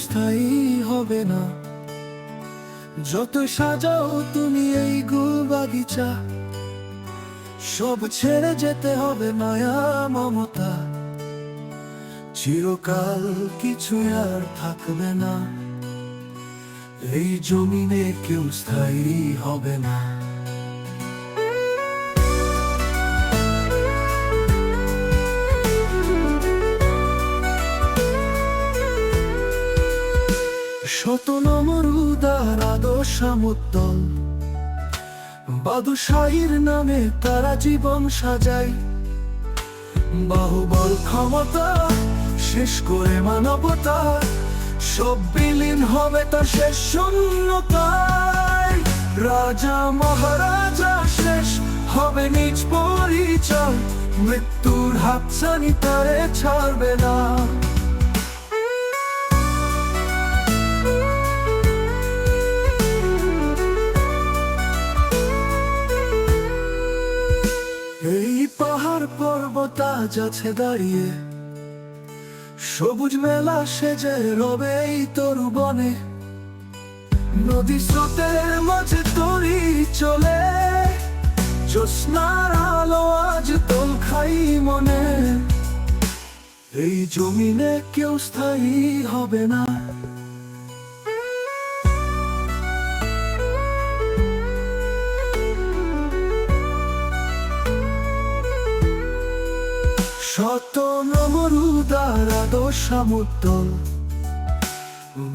স্থায়ী হবে না। যতই সাজাও তুমি এই গুল বাগিচা, সব ছেড়ে যেতে হবে মায়া মমতা। চিরকাল কিছু আর থাকবে না, এই জমিনে কেউ স্থায়ী হবে না। শত নমরুদার আদর্শামুদ্দল, বাদশাহীর নামে তারা জীবন সাজায়। বাহুবল ক্ষমতা শেষ করে মানবতা, সব বিলীন হবে তার শেষ শূন্যতায়। রাজা মহারাজা শেষ হবে নিজ পরিচয়, মৃত্যুর হাতছানি তারে ছাড়বে না। এই পাহাড় পর্বত আজ আছে দাঁড়িয়ে, সবুজ মেলা সেজে রবে এই তরু বনে। নদী স্রোতের মাঝে তরি চলে, জ্যোৎস্নার আলো আজ দোল খাই মনে। এই জমিনে কেউ স্থায়ী হবে না, শত নমরুদার আদর্শামুদ্দল,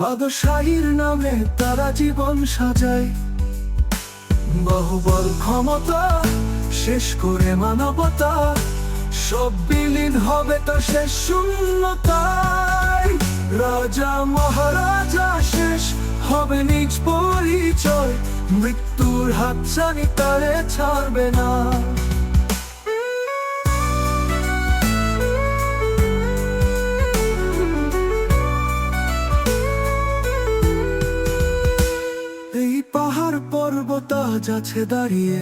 বাদশাহীর নামে তারা জীবন সাজায়। বাহুবল ক্ষমতা শেষ করে মানবতা, সব বিলীন হবে তার শেষ শূন্যতায়। রাজা মহারাজা শেষ হবে নিজ পরিচয়, মৃত্যুর হাতছানি তারে ছাড়বে না। পাহাড় পর্বত আজ আছে দাঁড়িয়ে,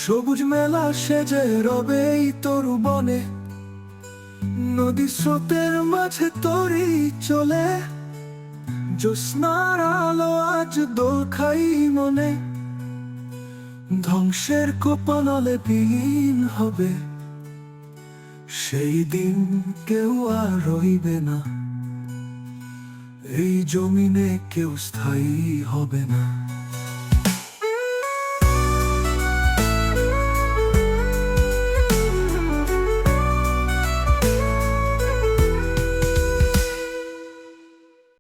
সবুজ মেলা সেজে রবে এই তরু বনে। নদী স্রোতের মাঝে তরি চলে, জ্যোৎস্নার আলো আজ দোল খাই মনে। ধ্বংসের কোপানলে বিলীন হবে, সেই দিন কেউ আর রইবে না। এই জমিনে কেউ স্থায়ী হবে না।